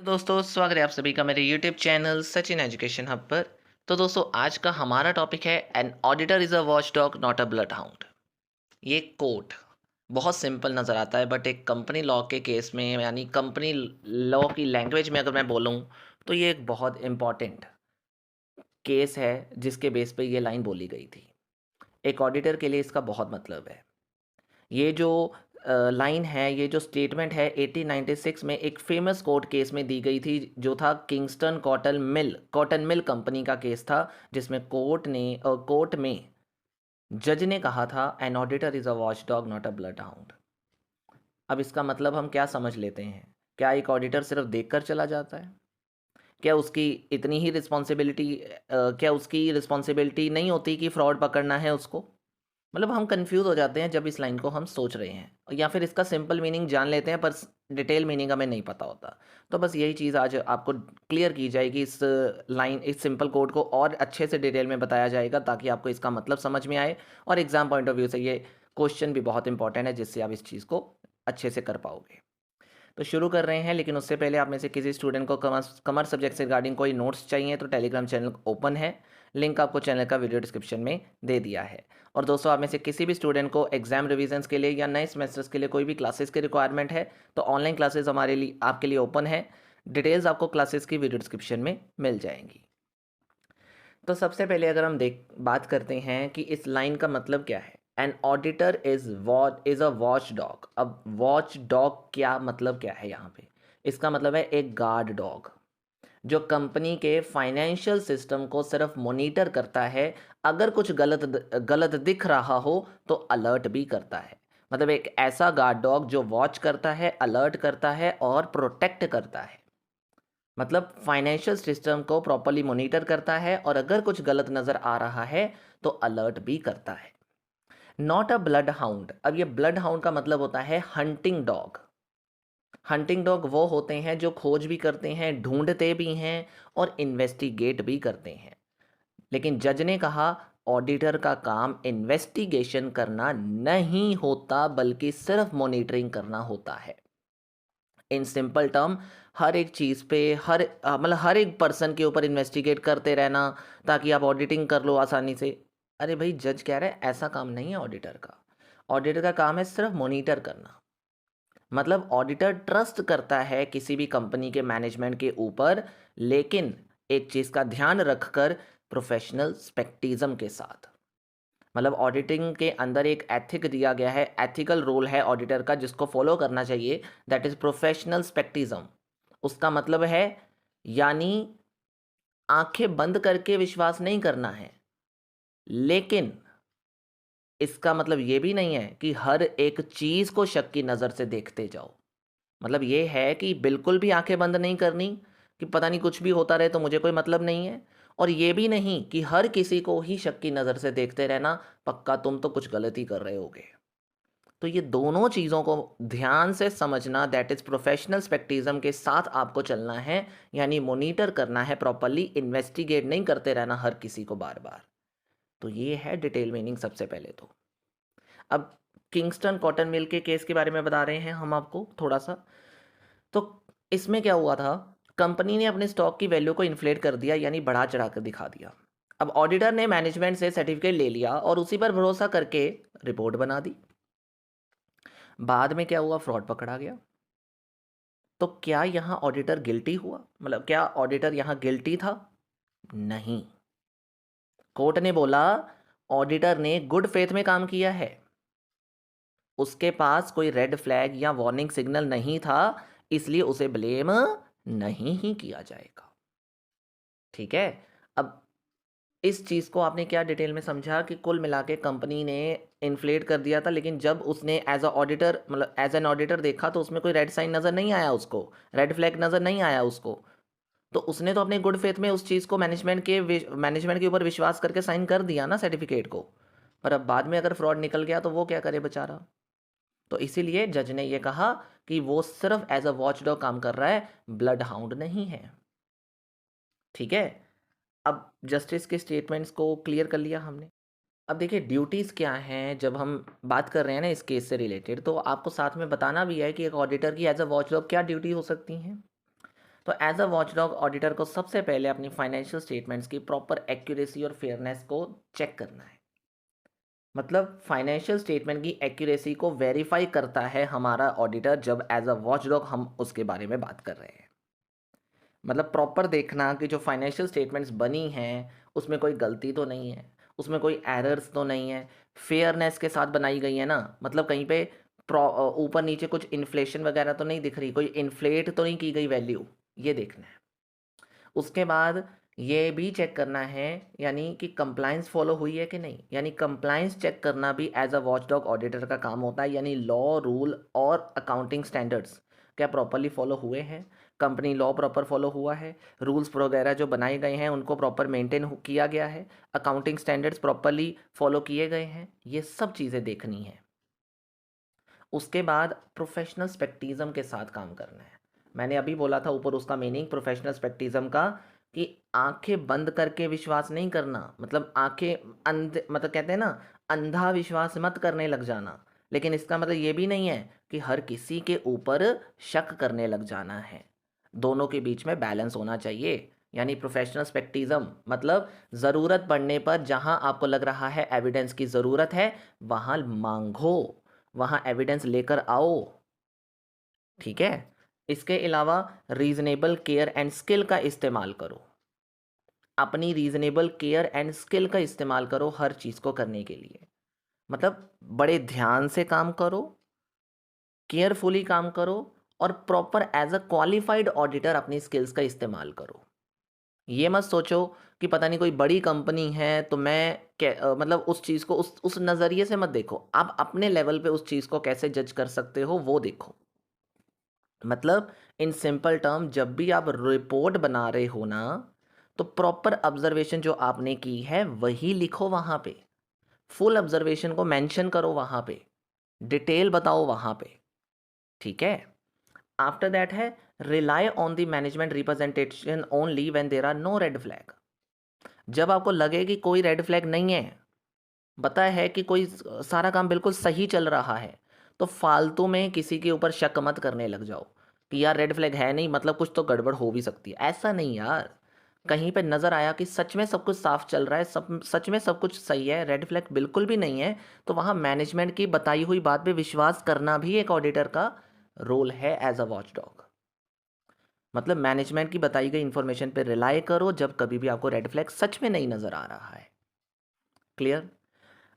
दोस्तों स्वागत है आप सभी का मेरे YouTube channel Sachin education hub पर। तो दोस्तों आज का हमारा टॉपिक है an auditor is a watch dog not a blood hound. ये कोट बहुत सिंपल नज़र आता है बट एक कंपनी लॉ के केस में यानी कंपनी लॉ की लैंग्वेज में अगर मैं बोलूँ तो ये एक बहुत इम्पॉर्टेंट केस है जिसके बेस पे ये लाइन बोली गई थी। एक ऑडिटर के लिए इसका बहुत मतलब है। ये जो लाइन है, ये जो स्टेटमेंट है 1896 में एक फेमस कोर्ट केस में दी गई थी जो था किंगस्टन कॉटन मिल कंपनी का केस था, जिसमें कोर्ट में जज ने कहा था an auditor is a watch dog not a blood hound. अब इसका मतलब हम क्या समझ लेते हैं? क्या एक ऑडिटर सिर्फ देखकर चला जाता है? क्या उसकी इतनी ही रिस्पॉन्सिबिलिटी क्या उसकी रिस्पॉन्सिबिलिटी नहीं होती कि फ्रॉड पकड़ना है उसको? मतलब हम कंफ्यूज हो जाते हैं जब इस लाइन को हम सोच रहे हैं, या फिर इसका सिंपल मीनिंग जान लेते हैं पर डिटेल मीनिंग हमें नहीं पता होता। तो बस यही चीज़ आज आपको क्लियर की जाएगी। इस सिंपल कोड को और अच्छे से डिटेल में बताया जाएगा ताकि आपको इसका मतलब समझ में आए, और एग्जाम पॉइंट ऑफ व्यू से ये क्वेश्चन भी बहुत इंपॉर्टेंट है जिससे आप इस चीज़ को अच्छे से कर पाओगे। तो शुरू कर रहे हैं, लेकिन उससे पहले आप में से किसी स्टूडेंट को कमर्स सब्जेक्ट से रिगार्डिंग कोई नोट्स चाहिए तो टेलीग्राम चैनल ओपन है, लिंक आपको चैनल का वीडियो डिस्क्रिप्शन में दे दिया है। और दोस्तों आप में से किसी भी स्टूडेंट को एग्जाम रिविजन्स के लिए या नए सेमेस्टर्स के लिए कोई भी क्लासेस की रिक्वायरमेंट है तो ऑनलाइन क्लासेस हमारे लिए आपके लिए ओपन है। डिटेल्स आपको क्लासेस की वीडियो डिस्क्रिप्शन में मिल जाएंगी। तो सबसे पहले अगर हम बात करते हैं कि इस लाइन का मतलब क्या है। N auditor is a watch dog. अब वॉच डॉग क्या मतलब क्या है यहाँ पे? इसका मतलब है एक गार्ड डॉग जो कंपनी के फाइनेंशियल सिस्टम को सिर्फ मॉनिटर करता है। अगर कुछ गलत दिख रहा हो तो अलर्ट भी करता है। मतलब एक ऐसा गार्ड डॉग जो वॉच करता है, अलर्ट करता है और प्रोटेक्ट करता है। मतलब फाइनेंशियल सिस्टम को प्रॉपर्ली मॉनिटर करता है और अगर कुछ गलत नज़र आ रहा है तो अलर्ट भी करता है। Not a blood hound. अब ये ब्लड हाउंड का मतलब होता है हंटिंग डॉग। हंटिंग डॉग वो होते हैं जो खोज भी करते हैं, ढूंढते भी हैं और इन्वेस्टिगेट भी करते हैं। लेकिन जज ने कहा ऑडिटर का काम इन्वेस्टिगेशन करना नहीं होता बल्कि सिर्फ मॉनिटरिंग करना होता है। इन सिंपल टर्म, हर एक चीज़ पे मतलब हर एक पर्सन के ऊपर इन्वेस्टिगेट करते रहना ताकि आप ऑडिटिंग कर लो आसानी से। अरे भाई, जज कह रहे हैं ऐसा काम नहीं है ऑडिटर का। ऑडिटर का काम है सिर्फ मॉनिटर करना। मतलब ऑडिटर ट्रस्ट करता है किसी भी कंपनी के मैनेजमेंट के ऊपर, लेकिन एक चीज़ का ध्यान रखकर प्रोफेशनल स्पेक्टिज्म के साथ। मतलब ऑडिटिंग के अंदर एक एथिक दिया गया है, एथिकल रोल है ऑडिटर का जिसको फॉलो करना चाहिए, दैट इज प्रोफेशनल स्पेक्टिज्म। उसका मतलब है यानी आंखें बंद करके विश्वास नहीं करना है, लेकिन इसका मतलब ये भी नहीं है कि हर एक चीज़ को शक की नज़र से देखते जाओ। मतलब ये है कि बिल्कुल भी आंखें बंद नहीं करनी कि पता नहीं कुछ भी होता रहे तो मुझे कोई मतलब नहीं है, और ये भी नहीं कि हर किसी को ही शक की नज़र से देखते रहना, पक्का तुम तो कुछ गलती कर रहे होगे। तो ये दोनों चीज़ों को ध्यान से समझना, दैट इज़ प्रोफेशनल स्पेक्टिज्म के साथ आपको चलना है। यानी मॉनिटर करना है प्रॉपरली, इन्वेस्टिगेट नहीं करते रहना हर किसी को बार बार। तो ये है डिटेल मीनिंग सबसे पहले तो। अब किंगस्टन कॉटन मिल के केस के बारे में बता रहे हैं हम आपको थोड़ा सा। तो इसमें क्या हुआ था, कंपनी ने अपने स्टॉक की वैल्यू को इन्फ्लेट कर दिया, यानी बढ़ा चढ़ा कर दिखा दिया। अब ऑडिटर ने मैनेजमेंट से सर्टिफिकेट ले लिया और उसी पर भरोसा करके रिपोर्ट बना दी। बाद में क्या हुआ, फ्रॉड पकड़ा गया। तो क्या यहाँ ऑडिटर गिल्टी हुआ? मतलब क्या ऑडिटर यहाँ गिल्टी था? नहीं। कोर्ट ने बोला ऑडिटर ने गुड फेथ में काम किया है, उसके पास कोई रेड फ्लैग या वार्निंग सिग्नल नहीं था, इसलिए उसे ब्लेम नहीं ही किया जाएगा। ठीक है। अब इस चीज़ को आपने क्या डिटेल में समझा कि कुल मिला के कंपनी ने इन्फ्लेट कर दिया था, लेकिन जब उसने एज अ ऑडिटर मतलब एज एन ऑडिटर देखा तो उसमें कोई रेड साइन नज़र नहीं आया, उसको रेड फ्लैग नज़र नहीं आया उसको। तो उसने तो अपने गुड फेथ में उस चीज़ को मैनेजमेंट के ऊपर विश्वास करके साइन कर दिया ना सर्टिफिकेट को। पर अब बाद में अगर फ्रॉड निकल गया तो वो क्या करे बेचारा। तो इसीलिए जज ने ये कहा कि वो सिर्फ एज अ वॉचडॉग काम कर रहा है, ब्लड हाउंड नहीं है। ठीक है। अब जस्टिस के स्टेटमेंट्स को क्लियर कर लिया हमने। अब देखिए ड्यूटीज़ क्या हैं, जब हम बात कर रहे हैं ना इस केस से रिलेटेड, तो आपको साथ में बताना भी है कि एक ऑडिटर की एज अ वॉचडॉग क्या ड्यूटी हो सकती हैं। तो एज अ वॉचडॉग ऑडिटर को सबसे पहले अपनी फाइनेंशियल स्टेटमेंट्स की प्रॉपर एक्यूरेसी और फेयरनेस को चेक करना है। मतलब फाइनेंशियल स्टेटमेंट की एक्यूरेसी को वेरीफाई करता है हमारा ऑडिटर जब एज अ वॉचडॉग हम उसके बारे में बात कर रहे हैं। मतलब प्रॉपर देखना कि जो फाइनेंशियल स्टेटमेंट्स बनी हैं उसमें कोई गलती तो नहीं है, उसमें कोई एरर्स तो नहीं है, फेयरनेस के साथ बनाई गई है ना। मतलब कहीं पे ऊपर नीचे कुछ इन्फ्लेशन वगैरह तो नहीं दिख रही, कोई इन्फ्लेट तो नहीं की गई वैल्यू, ये देखना है। उसके बाद ये भी चेक करना है यानी कि कंप्लायंस फॉलो हुई है कि नहीं, यानी कंप्लायंस चेक करना भी एज अ वॉचडॉग ऑडिटर का काम होता है। यानी लॉ रूल और अकाउंटिंग स्टैंडर्ड्स क्या प्रॉपरली फॉलो हुए हैं, कंपनी लॉ प्रॉपर फॉलो हुआ है, रूल्स वगैरह जो बनाए गए हैं उनको प्रॉपर मेंटेन किया गया है, अकाउंटिंग स्टैंडर्ड्स प्रॉपरली फॉलो किए गए हैं, ये सब चीज़ें देखनी है। उसके बाद प्रोफेशनल स्पेक्टिज्म के साथ काम करना है। मैंने अभी बोला था ऊपर उसका मीनिंग प्रोफेशनल स्पेक्टिज्म का कि आंखें बंद करके विश्वास नहीं करना। मतलब आंखें मतलब कहते हैं ना, अंधा विश्वास मत करने लग जाना। लेकिन इसका मतलब ये भी नहीं है कि हर किसी के ऊपर शक करने लग जाना है। दोनों के बीच में बैलेंस होना चाहिए। यानी प्रोफेशनल स्पेक्टिज्म मतलब ज़रूरत पड़ने पर जहां आपको लग रहा है एविडेंस की ज़रूरत है वहां मांगो, वहाँ एविडेंस लेकर आओ। ठीक है। इसके अलावा रीजनेबल केयर एंड स्किल का इस्तेमाल करो। अपनी रीजनेबल केयर एंड स्किल का इस्तेमाल करो हर चीज़ को करने के लिए। मतलब बड़े ध्यान से काम करो, केयरफुली काम करो और proper as a qualified auditor अपनी स्किल्स का इस्तेमाल करो। ये मत सोचो कि पता नहीं कोई बड़ी कंपनी है तो मैं मतलब उस चीज़ को उस नज़रिए से मत देखो। आप अपने लेवल पे उस चीज़ को कैसे जज कर सकते हो वो देखो। मतलब इन सिंपल टर्म जब भी आप रिपोर्ट बना रहे हो ना तो प्रॉपर ऑब्जर्वेशन जो आपने की है वही लिखो वहाँ पे, फुल ऑब्जर्वेशन को मेंशन करो वहाँ पे, डिटेल बताओ वहाँ पे। ठीक है। आफ्टर दैट है rely on the management representation only when there are no red flag. जब आपको लगे कि कोई रेड फ्लैग नहीं है, पता है कि कोई सारा काम बिल्कुल सही चल रहा है, तो फालतू में किसी के ऊपर शक मत करने लग जाओ कि यार रेड फ्लैग है नहीं मतलब कुछ तो गड़बड़ हो भी सकती है। ऐसा नहीं यार, कहीं पे नज़र आया कि सच में सब कुछ साफ चल रहा है, सब सच में सब कुछ सही है, रेड फ्लैग बिल्कुल भी नहीं है, तो वहाँ मैनेजमेंट की बताई हुई बात पे विश्वास करना भी एक ऑडिटर का रोल है एज अ वॉचडॉग। मतलब मैनेजमेंट की बताई गई इन्फॉर्मेशन पे रिलाई करो जब कभी भी आपको रेड फ्लैग सच में नहीं नज़र आ रहा है। क्लियर।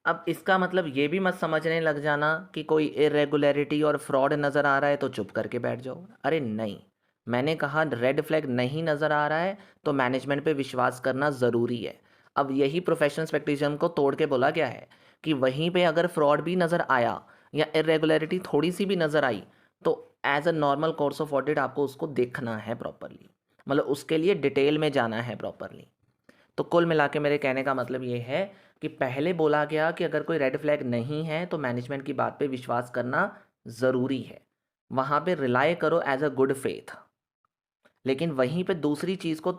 अब इसका मतलब ये भी मत समझने लग जाना कि कोई इरेगुलरिटी और फ्रॉड नज़र आ रहा है तो चुप करके बैठ जाओ। अरे नहीं, मैंने कहा रेड फ्लैग नहीं नज़र आ रहा है तो मैनेजमेंट पे विश्वास करना ज़रूरी है। अब यही प्रोफेशनल स्पेक्टिज्म को तोड़ के बोला गया है कि वहीं पे अगर फ्रॉड भी नज़र आया या इरेगुलरिटी थोड़ी सी भी नज़र आई तो as a normal course of audit आपको उसको देखना है प्रॉपरली। मतलब उसके लिए डिटेल में जाना है प्रॉपरली। तो कुल मिला के मेरे कहने का मतलब ये है कि पहले बोला गया कि अगर कोई रेड फ्लैग नहीं है तो मैनेजमेंट की बात पे विश्वास करना ज़रूरी है, वहाँ पे रिलाई करो एज अ गुड फेथ। लेकिन वहीं पे दूसरी चीज़ को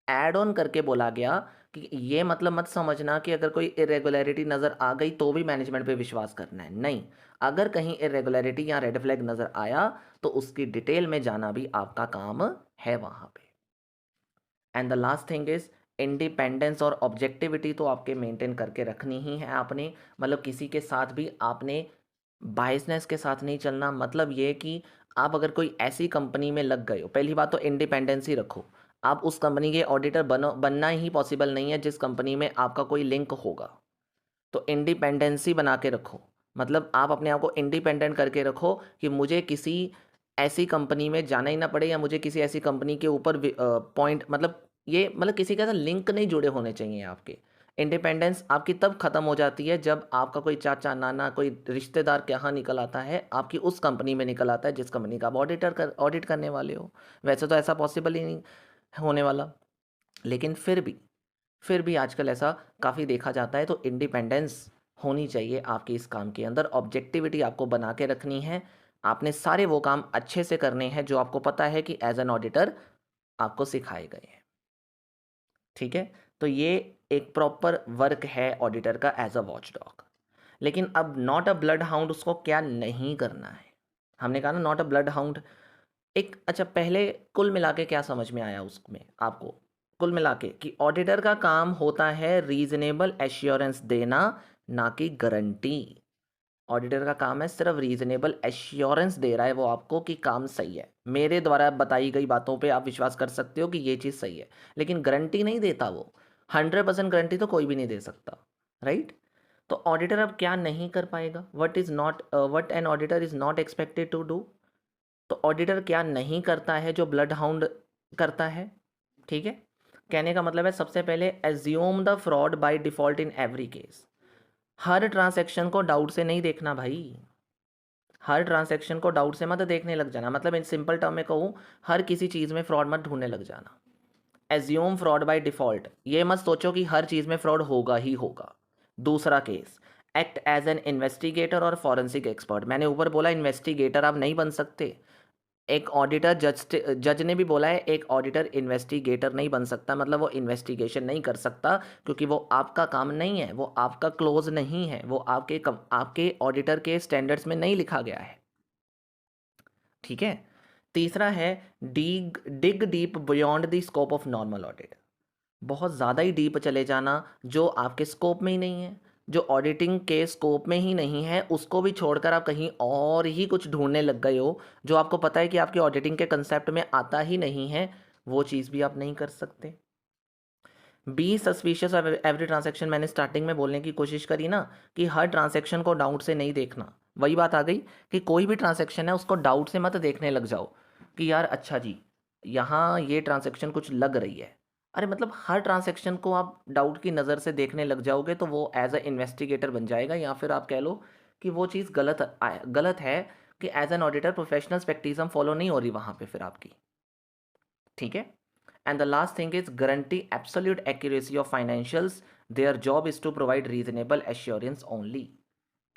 ऐड ऑन करके बोला गया कि ये मतलब मत समझना कि अगर कोई इरेगुलरिटी नज़र आ गई तो भी मैनेजमेंट पे विश्वास करना है। नहीं, अगर कहीं इरेगुलरिटी या रेड फ्लैग नज़र आया तो उसकी डिटेल में जाना भी आपका काम है वहाँ पे। And the last thing is independence और ऑब्जेक्टिविटी तो आपके मेंटेन करके रखनी ही है आपने। मतलब किसी के साथ भी आपने बायसनेस के साथ नहीं चलना। मतलब ये कि आप अगर कोई ऐसी कंपनी में लग गए हो, पहली बात तो इंडिपेंडेंस ही रखो। आप उस कंपनी के ऑडिटर बनना ही पॉसिबल नहीं है जिस कंपनी में आपका कोई लिंक होगा। तो इंडिपेंडेंसी बना के रखो। मतलब आप अपने आप को इंडिपेंडेंट करके रखो कि मुझे किसी ऐसी कंपनी में जाना ही ना पड़े या मुझे किसी ऐसी कंपनी के ऊपर पॉइंट मतलब ये मतलब किसी के साथ लिंक नहीं जुड़े होने चाहिए आपके। इंडिपेंडेंस आपकी तब ख़त्म हो जाती है जब आपका कोई चाचा नाना कोई रिश्तेदार कहाँ निकल आता है, आपकी उस कंपनी में निकल आता है जिस कंपनी का आप ऑडिट करने वाले हो। वैसे तो ऐसा पॉसिबल ही नहीं होने वाला, लेकिन फिर भी आजकल ऐसा काफ़ी देखा जाता है। तो इंडिपेंडेंस होनी चाहिए आपकी इस काम के अंदर, ऑब्जेक्टिविटी आपको बना के रखनी है। आपने सारे वो काम अच्छे से करने हैं जो आपको पता है कि एज एन ऑडिटर आपको सिखाए गए हैं। ठीक है। तो ये एक प्रॉपर वर्क है ऑडिटर का एज अ वॉचडॉग। लेकिन अब नॉट अ ब्लड हाउंड उसको क्या नहीं करना है। हमने कहा ना नॉट अ ब्लड हाउंड एक अच्छा पहले कुल मिला के क्या समझ में आया उसमें आपको? कुल मिला के कि ऑडिटर का काम होता है रीजनेबल एश्योरेंस देना, ना कि गारंटी। ऑडिटर का काम है सिर्फ रीजनेबल एश्योरेंस दे रहा है वो आपको कि काम सही है। मेरे द्वारा बताई गई बातों पे आप विश्वास कर सकते हो कि ये चीज़ सही है, लेकिन गारंटी नहीं देता वो। 100% गारंटी तो कोई भी नहीं दे सकता, राइट? तो ऑडिटर अब क्या नहीं कर पाएगा? What an auditor is not expected to do. तो ऑडिटर क्या नहीं करता है जो ब्लड हाउंड करता है? ठीक है, कहने का मतलब है सबसे पहले assume the fraud by default in every case. Her transaction को डाउट से नहीं देखना भाई। हर ट्रांसैक्शन को डाउट से मत देखने लग जाना, मतलब इन सिंपल टर्म में कहूँ, हर किसी चीज़ में फ्रॉड मत ढूंढने लग जाना। एज्यूम फ्रॉड बाय डिफॉल्ट, ये मत सोचो कि हर चीज़ में फ्रॉड होगा ही होगा। दूसरा case, act as an investigator और फॉरेंसिक एक्सपर्ट। मैंने ऊपर बोला इन्वेस्टिगेटर आप नहीं बन सकते। एक ऑडिटर जज ने भी बोला है एक ऑडिटर इन्वेस्टिगेटर नहीं बन सकता, मतलब वो इन्वेस्टिगेशन नहीं कर सकता, क्योंकि वो आपका काम नहीं है, वो आपका क्लोज नहीं है, वो आपके ऑडिटर के स्टैंडर्ड्स में नहीं लिखा गया है। ठीक है। तीसरा है dig deep beyond the scope of normal audit. बहुत ज़्यादा ही डीप चले जाना जो आपके स्कोप में ही नहीं है, जो ऑडिटिंग के स्कोप में ही नहीं है, उसको भी छोड़कर आप कहीं और ही कुछ ढूंढने लग गए हो जो आपको पता है कि आपकी ऑडिटिंग के कंसेप्ट में आता ही नहीं है, वो चीज़ भी आप नहीं कर सकते। Be suspicious of every transaction. मैंने स्टार्टिंग में बोलने की कोशिश करी ना कि हर ट्रांजैक्शन को डाउट से नहीं देखना। वही बात आ गई कि कोई भी ट्रांजैक्शन है उसको डाउट से मत देखने लग जाओ कि यार अच्छा जी यहाँ ये ट्रांजैक्शन कुछ लग रही है। अरे मतलब हर ट्रांजैक्शन को आप डाउट की नज़र से देखने लग जाओगे तो वो एज अ इन्वेस्टिगेटर बन जाएगा, या फिर आप कह लो कि वो चीज़ गलत है कि as an auditor professional scepticism follow नहीं हो रही वहाँ पे फिर आपकी। ठीक है। And the last thing is guarantee absolute accuracy of financials. Their job is to provide reasonable assurance only.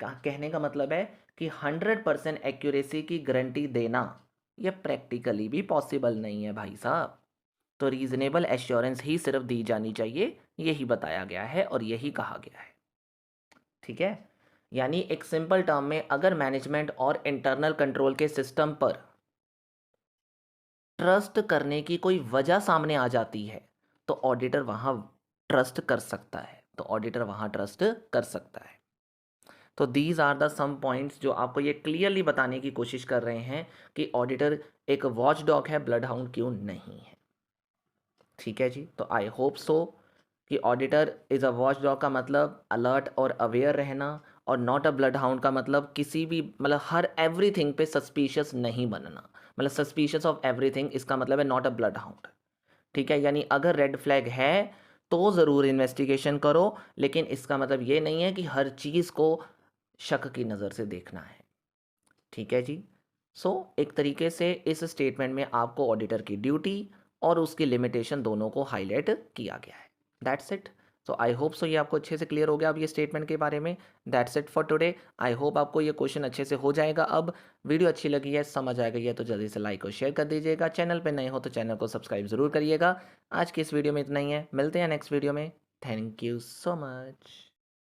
कहने का मतलब है कि 100% एक्यूरेसी की गारंटी देना यह प्रैक्टिकली भी पॉसिबल नहीं है भाई साहब। तो रीजनेबल एश्योरेंस ही सिर्फ दी जानी चाहिए, यही बताया गया है और यही कहा गया है। ठीक है, यानी एक सिंपल टर्म में अगर मैनेजमेंट और इंटरनल कंट्रोल के सिस्टम पर ट्रस्ट करने की कोई वजह सामने आ जाती है तो ऑडिटर वहाँ ट्रस्ट कर सकता है, तो ऑडिटर वहाँ ट्रस्ट कर सकता है। तो these are the some points जो आपको ये क्लियरली बताने की कोशिश कर रहे हैं कि ऑडिटर एक वॉच डॉग है, ब्लड हाउंड क्यों नहीं है। ठीक है जी, तो आई होप सो कि auditor is a watch dog का मतलब अलर्ट और अवेयर रहना, और नॉट अ ब्लड हाउंड का मतलब किसी भी मतलब हर एवरीथिंग पे सस्पिशियस नहीं बनना, मतलब सस्पिशियस ऑफ एवरीथिंग, इसका मतलब है नॉट अ ब्लड हाउंड। ठीक है, यानी अगर रेड फ्लैग है तो ज़रूर इन्वेस्टिगेशन करो, लेकिन इसका मतलब ये नहीं है कि हर चीज़ को शक की नज़र से देखना है। ठीक है जी। सो एक तरीके से इस स्टेटमेंट में आपको ऑडिटर की ड्यूटी और उसकी लिमिटेशन दोनों को हाईलाइट किया गया है। That's it. So I hope so ये आपको अच्छे से क्लियर हो गया अब ये स्टेटमेंट के बारे में। That's it for today. I hope आपको ये क्वेश्चन अच्छे से हो जाएगा। अब वीडियो अच्छी लगी है, समझ आ गई है, तो जल्दी से लाइक और शेयर कर दीजिएगा। चैनल पर नए हो तो चैनल को सब्सक्राइब ज़रूर करिएगा। आज की इस वीडियो में इतना ही है, मिलते हैं नेक्स्ट वीडियो में। Thank you so much.